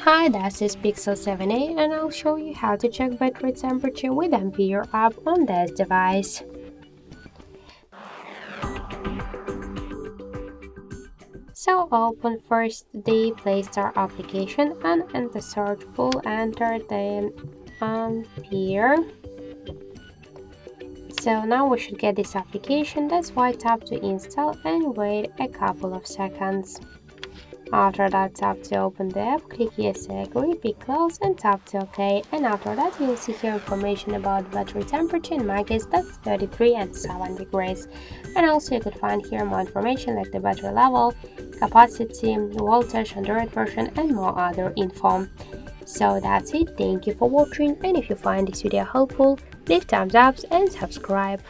Hi, this is Pixel 7a and I'll show you how to check battery temperature with Ampere app on this device. So open first the Play Store application and in the search pool enter the Ampere. So now we should get this application, that's why tap to install and wait a couple of seconds. After that, tap to open the app, click yes, I agree, pick close and tap to OK. And after that, you'll see here information about battery temperature. In my case, that's 33 and 7 degrees. And also you could find here more information like the battery level, capacity, voltage, Android version and more other info. So that's it, thank you for watching, and if you find this video helpful, leave thumbs up and subscribe.